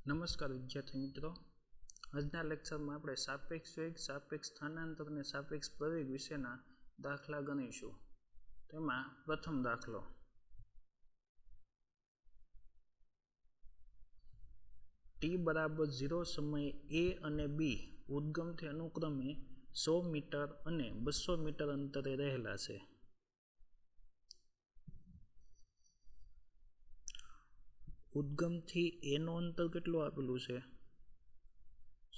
નમસ્કાર વિદ્યાર્થી મિત્રો, આજના લેક્ચરમાં આપણે સાપેક્ષ વેગ, સાપેક્ષ સ્થાનાંતર અને સાપેક્ષ પ્રવેગ વિશેના દાખલા ગણીશું. તેમાં પ્રથમ દાખલો, t બરાબર 0 સમયે a અને b ઉદ્ગમથી અનુક્રમે 100 મીટર અને 200 મીટર અંતરે રહેલા છે. ઉદ્ગમથી a નું અંતર કેટલું આપેલું છે?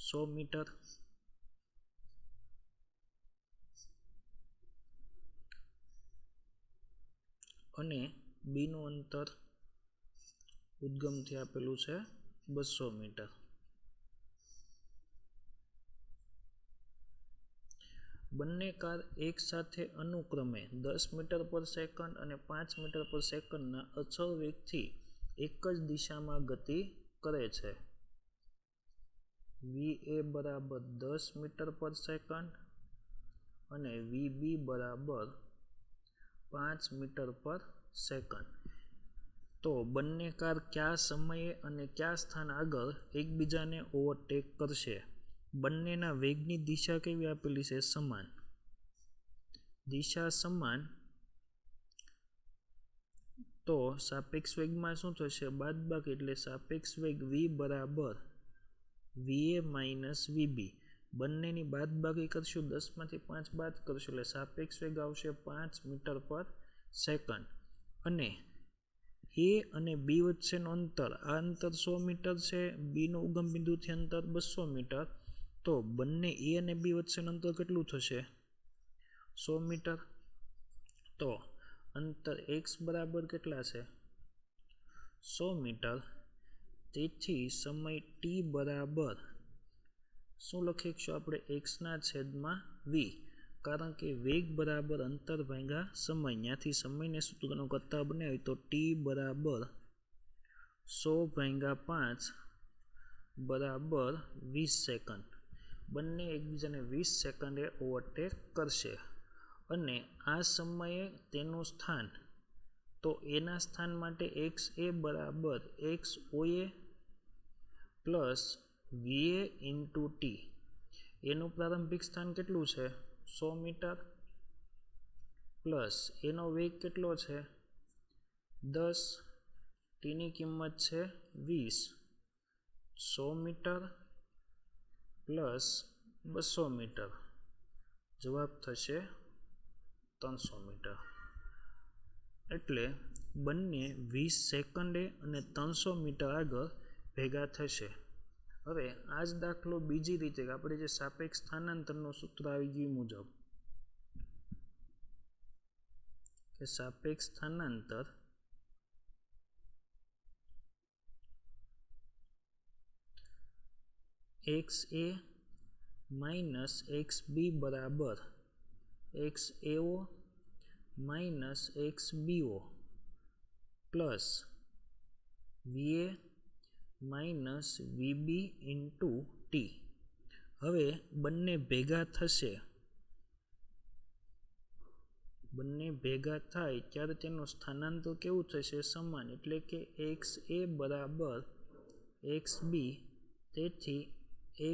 100 મીટર. અને b નું અંતર ઉદ્ગમથી આપેલું છે 200 મીટર. બંને કાર એક સાથે અનુક્રમે 10 મીટર પર સેકન્ડ અને 5 મીટર પર સેકન્ડના અચળ વેગથી એક જ દિશામાં ગતિ કરે છે. va બરાબર 10 મીટર પર સેકન્ડ અને vb બરાબર 5 મીટર પર સેકન્ડ. તો બંને કાર કયા સમયે અને કયા સ્થાન આગળ એકબીજાને ઓવરટેક કરશે? બંનેના વેગની દિશા કેવી આપેલી છે? સમાન. દિશા સમાન, તો સાપેક્ષ વેગમાં શું થશે? બાદબાકી, એટલે સાપેક્ષ વેગ v બરાબર va માઇનસ vb. બંનેની બાદબાકી કરશું, 10 માંથી 5 બાદ કરશું એટલે સાપેક્ષ વેગ આવશે 5 મીટર પર સેકન્ડ. અને a અને b વચ્ચેનું અંતર, આ અંતર 100 મીટર છે. b નું ઉગમ બિંદુથી અંતર 200 મીટર. તો બંને a અને b વચ્ચેનું અંતર કેટલું થશે? 100 મીટર. તો અંતર x બરાબર કેટલા છે? 100 મીટર. તેથી સમય t બરાબર શું લખીશું આપણે? x ના છેદમાં v. કારણ કે વેગ બરાબર અંતર ભાગ્યા સમય. ત્યાંથી સમયને સૂત્રનો કરતા બનાવી તો t બરાબર 100 ભાગ્યા 5 બરાબર 20 સેકન્ડ. બંને એકબીજાને 20 સેકન્ડે ઓવરટેક કરશે. અને આ સમયે તેનું સ્થાન, તો એના સ્થાન માટે xa બરાબર xoa plus va into t. એનું પ્રારંભિક સ્થાન કેટલું છે? 100 મીટર. પ્લસ એનો વેગ કેટલો છે? 10. ટીની કિંમત છે 20. 100 મીટર પ્લસ 200 મીટર. જવાબ થશે 300 મીટર. એટલે બંને 20 સેકન્ડે અને 300 મીટર આગળ ભેગા થશે. હવે આ જ દાખલો બીજી રીતે, આપણે જે સાપેક્ષ સ્થાનાંતરનું સૂત્ર આવી ગયું મુજબ, કે સાપેક્ષ સ્થાનાંતર xa માઇનસ xb બરાબર xao minus xbo plus va minus vb into t. હવે બંને ભેગા થશે. બંને ભેગા થાય ત્યારે તેનું સ્થાનાંતર કેવું થશે? સમાન. એટલે કે xa બરાબર xb. તેથી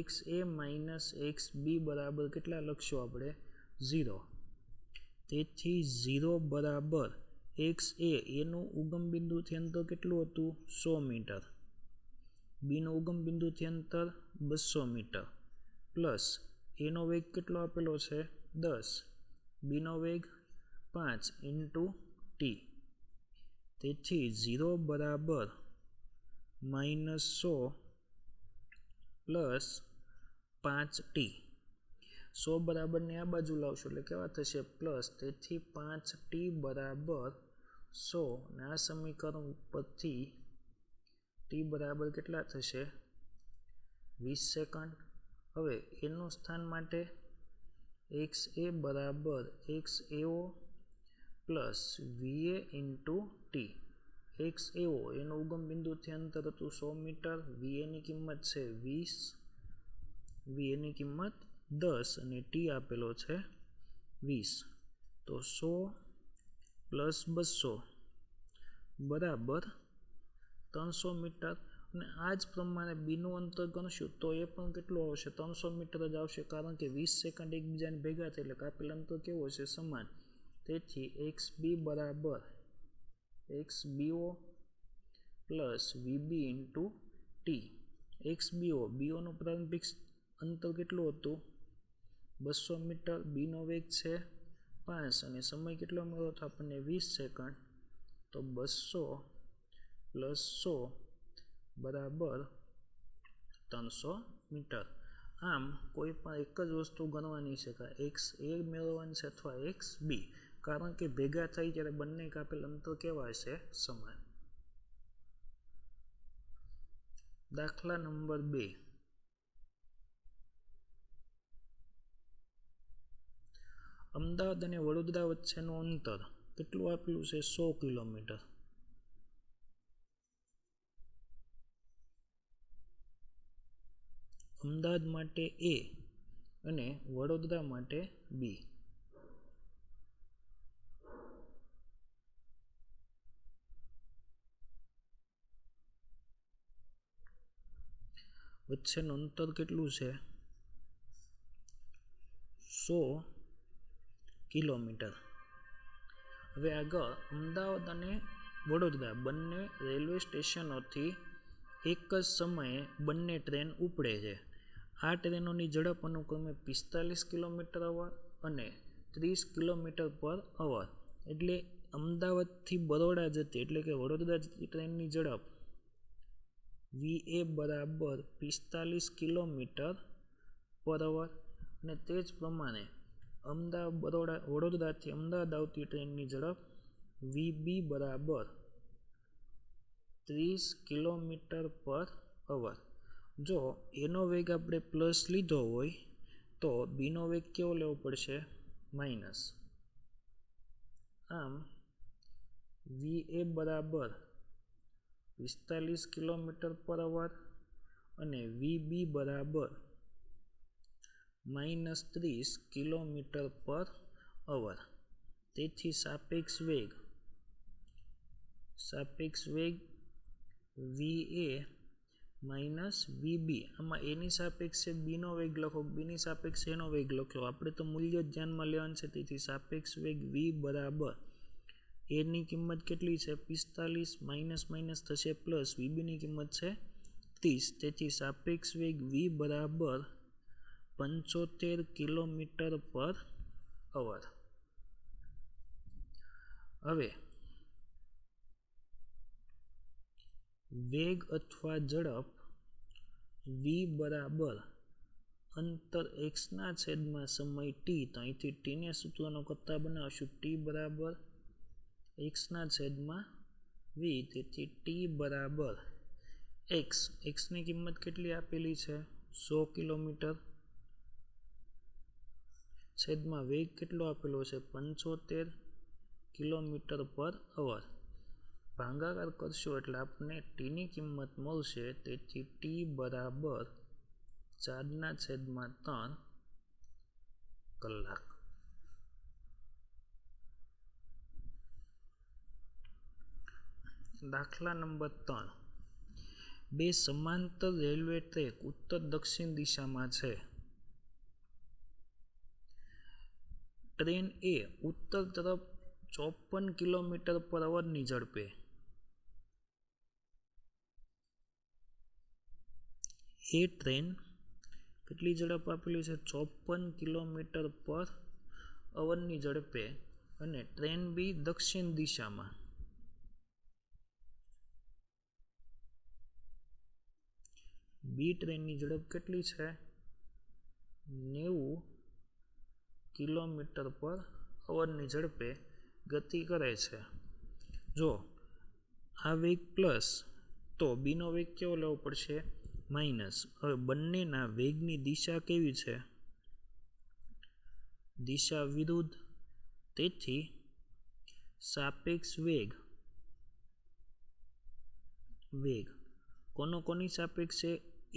xa માઇનસ xb બરાબર કેટલા લખશું આપણે? 0. તેથી 0 બરાબર xa, એનું ઉગમ બિંદુથી અંતર કેટલું હતું? 100 મીટર. b નું ઉગમ બિંદુથી અંતર 200 મીટર. પ્લસ એનો વેગ કેટલો આપેલો છે? 10. b નો વેગ 5 ઇન્ટુ t. તેથી 0 બરાબર માઇનસ 100 પ્લસ 5t. 100 બરાબરને આ બાજુ લાવશો એટલે કેવા થશે? પ્લસ. તેથી 5t બરાબર 100. અને આ સમીકરણ ઉપરથી t બરાબર કેટલા થશે? 20 સેકન્ડ. હવે એનું સ્થાન માટે xa બરાબર xao plus va into t. xao એનું ઉગમ બિંદુથી અંતર હતું 100 મીટર. va ની કિંમત છે 20, va ની કિંમત 10 અને t આપેલો છે 20. તો 100 પ્લસ 200 બરાબર 300 મીટર. અને આ જ પ્રમાણે બીનું અંતર ગણશું તો એ પણ કેટલું આવશે 300 મીટર જ આવશે, કારણ કે 20 સેકન્ડ એકબીજાને ભેગા થાય એટલે કાપેલ અંતર કેવું હશે? સમાન. તેથી XB બરાબર XBO plus VB into T. XBO બીઓનું પ્રારંભિક અંતર કેટલું હતું? 200 મીટર. બીનો વેગ છે 5 અને સમય કેટલો મળ્યો હતો આપણને? 20 સેકન્ડ. તો 200 પ્લસ 100 બરાબર 300 મીટર. આમ કોઈ પણ એક જ વસ્તુ ગણવાની છે કે XA મેળવવાની છે અથવા XB, કારણ કે ભેગા થાય ત્યારે બંને કાપેલ અંતર કેવા હશે? સમાન. દાખલા નંબર 2. અમદાવાદ અને વડોદરા વચ્ચેનું અંતર કેટલું આપેલું છે? 100 કિલોમીટર. અમદાવાદ માટે A અને વડોદરા માટે B. વચ્ચેનું અંતર કેટલું છે? 100 કિલોમીટર. હવે આગળ અમદાવાદ અને વડોદરા બંને રેલવે સ્ટેશનોથી એક જ સમયે બંને ટ્રેન ઉપડે છે. આ ટ્રેનોની ઝડપ અનુક્રમે 45 કિલોમીટર અવર અને 30 કિલોમીટર પર અવર. એટલે અમદાવાદથી બરોડા જતી એટલે કે વડોદરા જતી ટ્રેનની ઝડપ VA બરાબર 45 કિલોમીટર પર અવર અને તે જ પ્રમાણે વડોદરાથી અમદાવાદ આવતી ટ્રેનની ઝડપ VB બરાબર 30 કિલોમીટર પર અવર. જો એનો વેગ આપણે પ્લસ લીધો હોય તો બીનો વેગ કેવો લેવો પડશે? માઇનસ. આમ VA બરાબર 45 કિલોમીટર પર અવર અને VB બરાબર -30 કિલોમીટર પર અવર. તેથી સાપેક્ષ વેગ VA માઇનસ VB. આમાં એની સાપેક્ષે બીનો વેગ લખો, બીની સાપેક્ષે એનો વેગ લખો. આપણે તો મૂલ્ય જ ધ્યાનમાં લેવાનું છે. તેથી સાપેક્ષ વેગ V બરાબર એની કિંમત કેટલી છે? 45 માઇનસ માઇનસ થશે પ્લસ. VBની કિંમત છે 30. તેથી સાપેક્ષ વેગ V બરાબર 75 કિલોમીટર પર અવર. હવે વેગ અથવા ઝડપ V બરાબર અંતર x ના છેદમાં સમય t. તો અહીંથી t ને સૂત્રનો કરતા બનાવશું. t બરાબર x ના છેદમાં v. તેથી t બરાબર x ની કિંમત કેટલી આપેલી છે? 100 કિલોમીટર. છેદમાં વેગ કેટલો આપેલો છે? 75 કિલોમીટર પર અવર. ભાગાકાર કરશો એટલે આપણને t ની કિંમત મળશે. તેથી t બરાબર 4/3 કલાક. દાખલા નંબર 3. બે સમાંતર રેલવે ટ્રેક ઉત્તર દક્ષિણ દિશામાં છે. ટ્રેન A ઉત્તર તરફ 54 કિલોમીટર પર અવરની ઝડપે એ ટ્રેન કેટલી ઝડપ આપેલી છે? 54 કિલોમીટર પર અવરની ઝડપે. અને ટ્રેન B દક્ષિણ દિશામાં B ટ્રેનની ઝડપ કેટલી છે? 90 કિલોમીટર પર અવરની ઝડપે ગતિ કરે છે. જો આ વેગ પ્લસ તો બીનો વેગ કેવો લેવો પડશે? માઇનસ. હવે બંનેના વેગની દિશા કેવી છે? દિશા વિરુદ્ધ. તેથી સાપેક્ષ વેગ કોની સાપેક્ષે?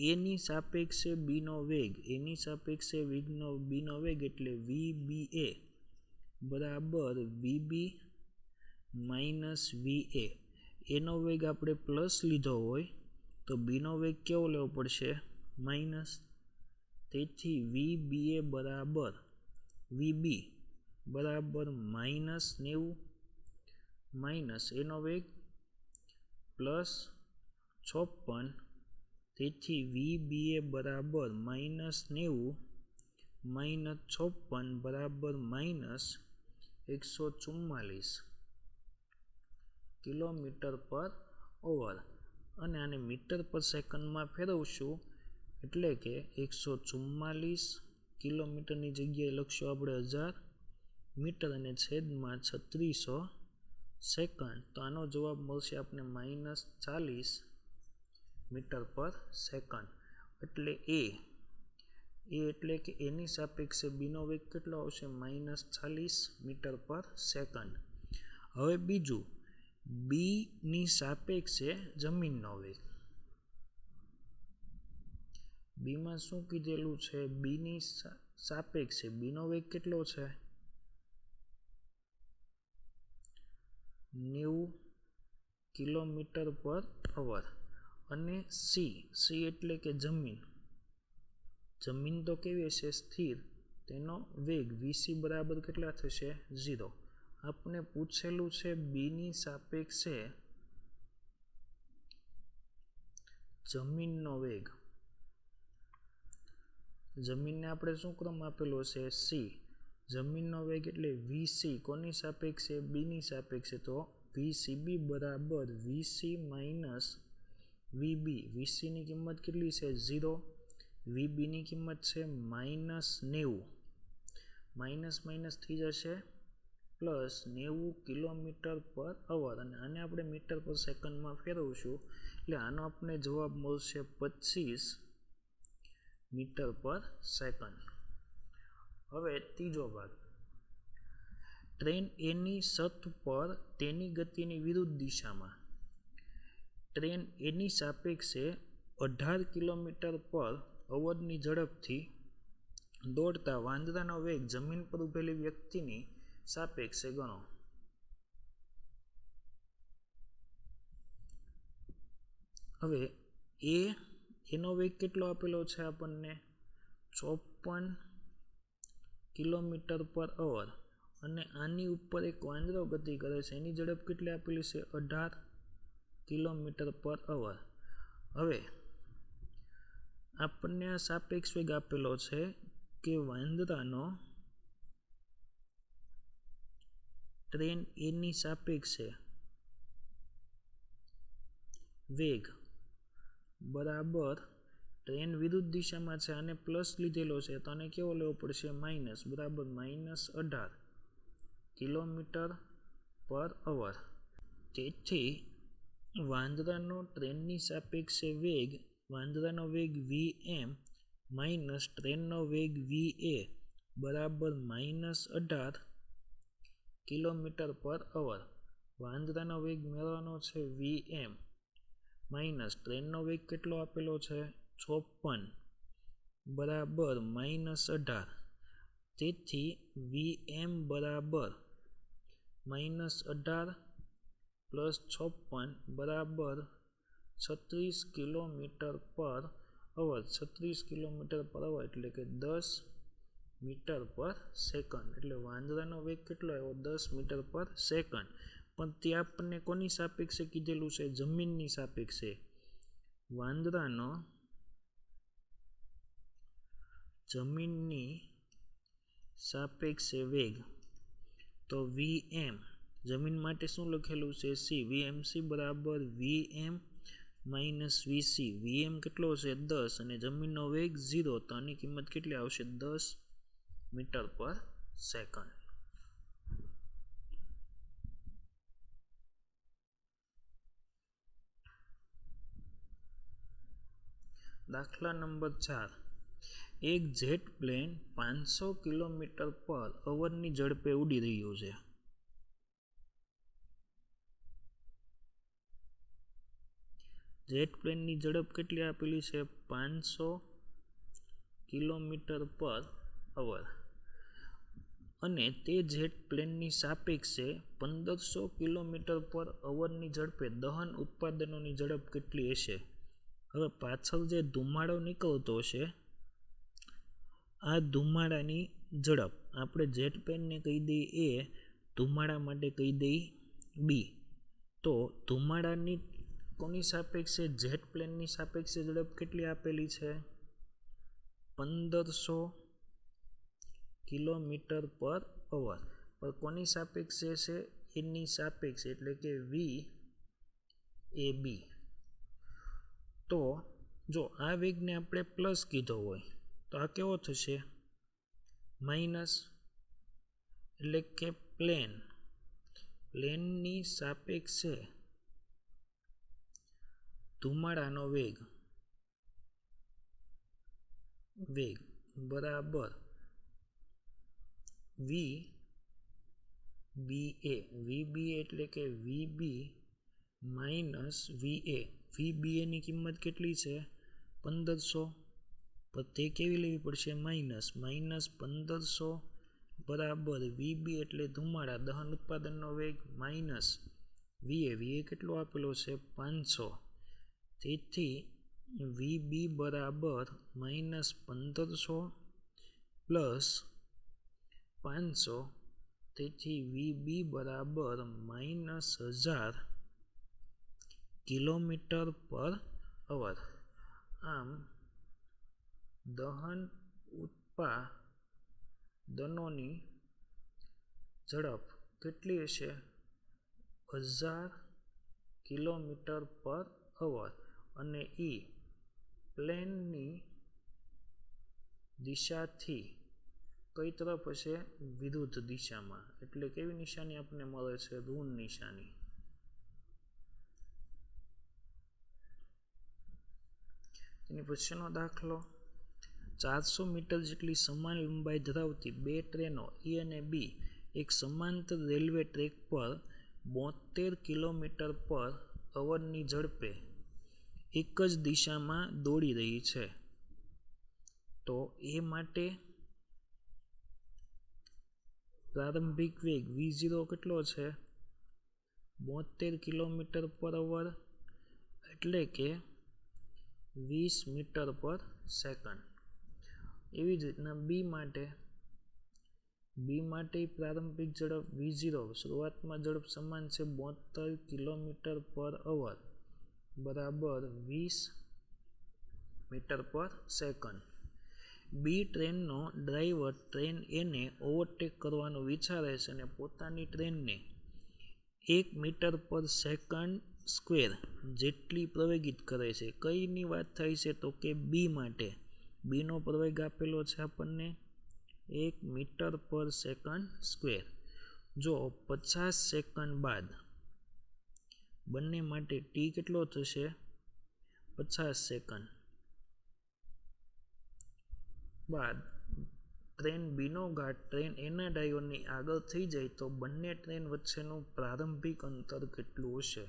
એની સાપેક્ષે બીનો વેગ. એની સાપેક્ષે બીનો વેગ એટલે VBA બરાબર VB માઇનસ VA. એનો વેગ આપણે પ્લસ લીધો હોય તો બીનો વેગ કેવો લેવો પડશે માઇનસ. તેથી VBA બરાબર VB બરાબર -90 માઇનસ એનો વેગ પ્લસ 56. તેથી VBA બરાબર -90 માઇનસ 56 બરાબર -144 કિલોમીટર પર ઓવર. અને આને મીટર પર સેકન્ડમાં ફેરવશું એટલે કે 144 કિલોમીટરની જગ્યાએ લખશું આપણે 1000 મીટર અને છેદમાં 3600 સેકન્ડ. તો આનો જવાબ મળશે આપણે -40 મીટર પર સેકન્ડ. એટલે એટલે કે એની સાપેક્ષે બીનો વેગ કેટલો આવશે -40 મીટર પર સેકન્ડ. હવે બીજું બીની સાપેક્ષે જમીનનો વેગ. બીમાં શું કીધેલું છે બીની સાપેક્ષે બીનો વેગ કેટલો છે 90 કિલોમીટર પર અવર. અને સી એટલે કે જમીન તો કેવી હશે સ્થિર. તેનો વેગ VC બરાબર કેટલા થશે 0. આપણે પૂછેલું છે બીની સાપેક્ષે જમીનનો વેગ. જમીનને આપણે શું ક્રમ આપેલો છે સી. જમીનનો વેગ એટલે VC કોની સાપેક્ષે બીની સાપેક્ષે. તો VCB બરાબર VC માઇનસ VB. VCની કિંમત કેટલી છે 0. VBની કિંમત છે -90. માઇનસ થઈ જશે પ્લસ 90 કિલોમીટર પર અવર. અને આને આપણે મીટર પર સેકન્ડમાં ફેરવશું એટલે આનો આપણે જવાબ મળશે 25 મીટર પર સેકન્ડ. હવે ત્રીજો ભાગ. ટ્રેન એની સત પર તેની ગતિની વિરુદ્ધ દિશામાં. ટ્રેન એની સાપેક્ષે 18 કિલોમીટર પર અવરની ઝડપથી દોડતા વાંદરાનો વેગ જમીન પર ઉભેલી વ્યક્તિની સાપેક્ષે ગણો. હવે એનો વેગ કેટલો આપેલો છે આપણને 54 કિલોમીટર પર અવર. અને આની ઉપર એક વાંદરો ગતિ કરે છે એની ઝડપ કેટલી આપેલી છે 18 કિલોમીટર પર અવર. હવે આપણને આ સાપેક્ષ વેગ આપેલો છે કે વાંદરાનો ટ્રેન એની સાપેક્ષે વેગ બરાબર ટ્રેન વિરુદ્ધ દિશામાં છે. આને પ્લસ લીધેલો છે તો આને કેવો લેવો પડશે માઇનસ. બરાબર -18 કિલોમીટર પર અવર. તેથી વાંદરાનો ટ્રેનની સાપેક્ષે વેગ વાંદરાનો વેગ VM માઇનસ ટ્રેનનો વેગ VA બરાબર -18 કિલોમીટર પર અવર. વાંદરાનો વેગ મેળવવાનો છે VM માઇનસ ટ્રેનનો વેગ કેટલો આપેલો છે 56 બરાબર -18. તેથી VM બરાબર -18 પ્લસ 56 બરાબર 36 કિલોમીટર પર અવર. 36 કિલોમીટર પર અવર એટલે કે 10 મીટર પર સેકન્ડ. એટલે વાંદરાનો વેગ કેટલો આવ્યો 10 મીટર પર સેકન્ડ. પણ તે આપણને કોની સાપેક્ષે કીધેલું છે જમીનની સાપેક્ષે. વાંદરાનો જમીનની સાપેક્ષે વેગ. તો VM જમીન માટે શું લખેલું છે C. VMC બરાબર VM માઇનસ VC. VM કેટલો છે 10 અને જમીનનો વેગ 0. તો આની કિંમત કેટલી આવશે 10 મીટર પર સેકન્ડ. દાખલા નંબર 4. એક જેટ પ્લેન 500 કિલોમીટર પર અવરની ઝડપે ઉડી રહ્યું છે. જેટ પ્લેનની ઝડપ કેટલી આપેલી છે 500 કિલોમીટર પર અવર. અને તે જેટ પ્લેનની સાપેક્ષે 1500 કિલોમીટર પર અવરની ઝડપે દહન ઉત્પાદનોની ઝડપ કેટલી હશે. હવે પાછળ જે ધુમાડો નીકળતો છે આ ધુમાડાની ઝડપ આપણે જેટ પેનને કહી દઈએ એ, ધુમાડા માટે કહી દઈએ બી. તો ધુમાડાની કોની સાપેક્ષે જેટ પ્લેનની સાપેક્ષે ઝડપ કેટલી આપેલી છે? 1500 કિલોમીટર પર અવર. પર કોની સાપેક્ષે છે? એની સાપેક્ષે એટલે કે વી એ બી. તો જો આ વેગને આપણે પ્લસ કીધો હોય તો આ કેવો થશે? માઇનસ. એટલે કે પ્લેનની સાપેક્ષે ધુમાડાનો વેગ બરાબર વી બી એ. વી બી એટલે કે વી બી માઇનસ વી એ. વી બી એની કિંમત કેટલી છે? 1500. પણ તે કેવી લેવી પડશે? માઇનસ 1500 બરાબર વી બી એટલે ધુમાડા દહન ઉત્પાદનનો વેગ માઇનસ વી એ કેટલો આપેલો છે? 500. તેથી વી બી બરાબર -1500 પ્લસ 500. તેથી વી બી બરાબર -1000 કિલોમીટર પર અવર. આમ દહન ઉત્પાદનોની ઝડપ કેટલી હશે? 1000 કિલોમીટર પર અવર. અને એ પ્લેનની દિશાથી કઈ તરફ હશે? વિરુદ્ધ દિશામાં. એટલે કેવી નિશાની આપણને મળે છે? ઋણ નિશાની. એની પછીનો દાખલો, 400 મીટર જેટલી સમાન લંબાઈ ધરાવતી બે ટ્રેનો એ અને બી એક સમાંતર રેલવે ટ્રેક પર 72 કિલોમીટર પર અવરની ઝડપે એક જ દિશામાં દોડી રહી છે. તો એ માટે પ્રારંભિક વેગ V0 કેટલો છે? 72 કિલોમીટર પર અવર એટલે કે 20 મીટર પર સેકન્ડ. એવી જ રીતના બી માટે પ્રારંભિક ઝડપ V0 શરૂઆતમાં ઝડપ સમાન છે 72 કિલોમીટર પર અવર બરાબર 20 મીટર પર સેકન્ડ. બી ટ્રેનનો ડ્રાઈવર ટ્રેન એને ઓવરટેક કરવાનું વિચારે છે અને પોતાની ટ્રેનને 1 મીટર પર સેકન્ડ સ્ક્વેર જેટલી પ્રવેગિત કરે છે. કઈની વાત થાય છે? તો કે બી માટે. બીનો પ્રવેગ આપેલો છે આપણને 1 મીટર પર સેકન્ડ સ્ક્વેર. જો 50 સેકન્ડ બાદ બંને માટે ટી કેટલો થશે? 50 સેકન્ડ બાદ ટ્રેન બીનો ઘાટ ટ્રેન એના ડ્રાઈવરની આગળ થઈ જાય તો બંને ટ્રેન વચ્ચેનું પ્રારંભિક અંતર કેટલું હશે?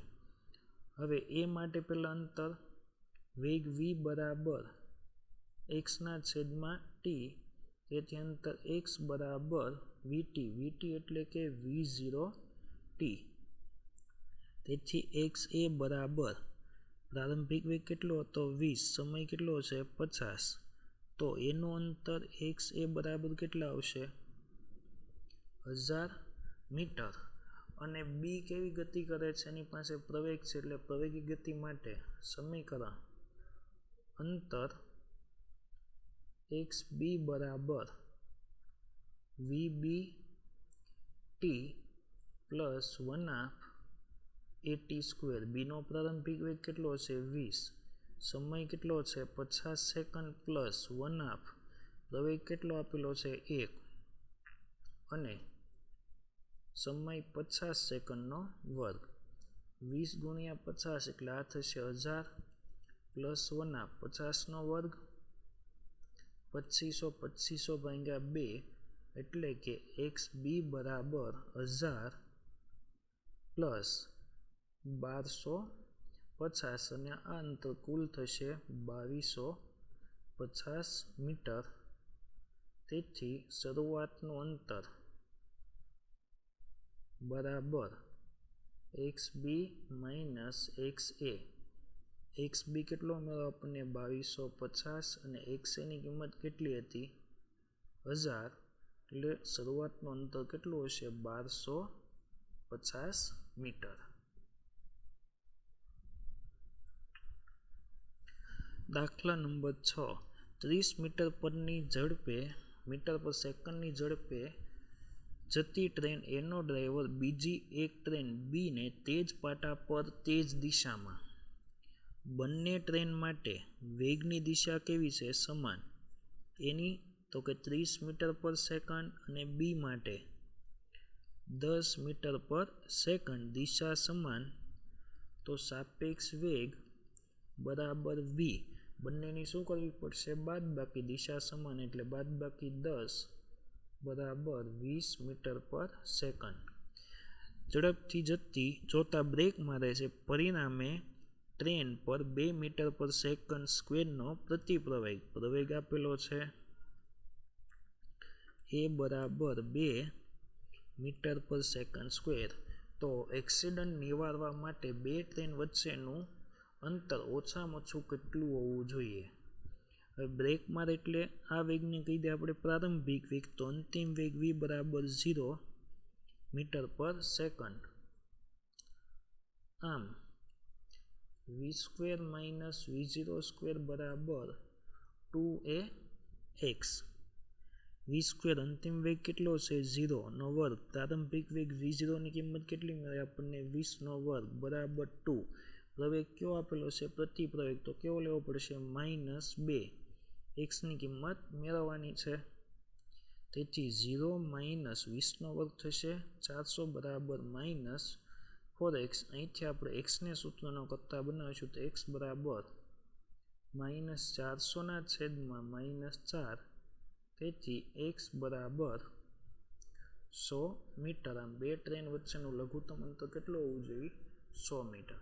હવે એ માટે પહેલા અંતર વેગ v બરાબર x/t. તેથી અંતર x બરાબર vt. vt એટલે કે v0t. તેથી x એ બરાબર પ્રારંભિક વેગ કેટલો હતો? 20. સમય કેટલો છે? 50. તો એનું અંતર x એ બરાબર કેટલા આવશે? 1000 મીટર. અને બી કેવી ગતિ કરે છે? એની પાસે પ્રવેગ છે એટલે પ્રવેગી ગતિ માટે સમીકરણ અંતર xb બરાબર vbt પ્લસ 1/at². બીનો પ્રારંભિક વેગ કેટલો છે? 20. સમય કેટલો છે? 50 સેકન્ડ પ્લસ 1/2. પ્રવેગ કેટલો આપેલો છે? 1. અને સમય 50 સેકન્ડનો વર્ગ. 20 ગુણ્યા 50 એટલે આ થશે 1000 પ્લસ 1/2 50 નો વર્ગ 2500 ભાગ્યા 2 એટલે કે xb બરાબર 1000 પ્લસ 1250 અને આ અંતર કુલ થશે 2250 મીટર. તેથી શરૂઆતનું અંતર બરાબર xb - xa એક્સ બી કેટલો મળ્યો આપણને 2250 અને એક્સ એની કિંમત કેટલી હતી 1000 એટલે શરૂઆતનું અંતર કેટલું હશે 1250 મીટર. દાખલા નંબર 6 30 મીટર પર સેકન્ડની ઝડપે જતી ટ્રેન એનો ડ્રાઈવર બીજી એક ટ્રેન બી ને તે જ પાટા પર તે જ દિશામાં બંને ટ્રેન માટે વેગની દિશા કેવી છે સમાન એની તો કે 30 મીટર પર સેકન્ડ અને બી માટે 10 મીટર પર સેકન્ડ દિશા સમાન તો સાપેક્ષ વેગ બરાબર વી બંનેની શું કરવી પડશે બાદબાકી દિશા સમાન એટલે બાદબાકી 10 બરાબર 20 મીટર પર સેકન્ડ. ઝડપથી જોતા બ્રેક મારે છે પરિણામે ટ્રેન પર 2 મીટર પર સેકન્ડ સ્ક્વેરનો પ્રવેગ આપેલો છે એ બરાબર 2 મીટર પર સેકન્ડ સ્ક્વેર. તો એક્સિડન્ટ નિવારવા માટે બે ટ્રેન વચ્ચેનું અંતર ઓછામાં ઓછું કેટલું હોવું જોઈએ. હવે બ્રેક મારે એટલે આ વેગને કહી દે આપણે પ્રારંભિક વેગ તો અંતિમ વેગ v બરાબર 0 મીટર પર સેકન્ડ. આમ v² - v02 બરાબર 2ax. v² અંતિમ વેગ કેટલો છે 0 નો વર્ગ પ્રારંભિક વેગ v0 ની કિંમત કેટલી મળે આપણને 20 નો વર્ગ બરાબર 2. પ્રવેગ કયો આપેલો છે પ્રતિપ્રવેગ તો કેવો લેવો પડશે -2 x ની કિંમત મેળવવાની છે. તેથી 0 - 20 નો વર્ગ થશે 400 બરાબર -4x. અહીંથી આપણે x ને સૂત્રનો કરતા બનાવીશું તો x બરાબર -400 ના છેદમાં -4. તેથી x બરાબર 100 મીટર. આમ બે ટ્રેન વચ્ચેનું લઘુત્તમ અંતર કેટલું હોવું જોઈએ 100 મીટર.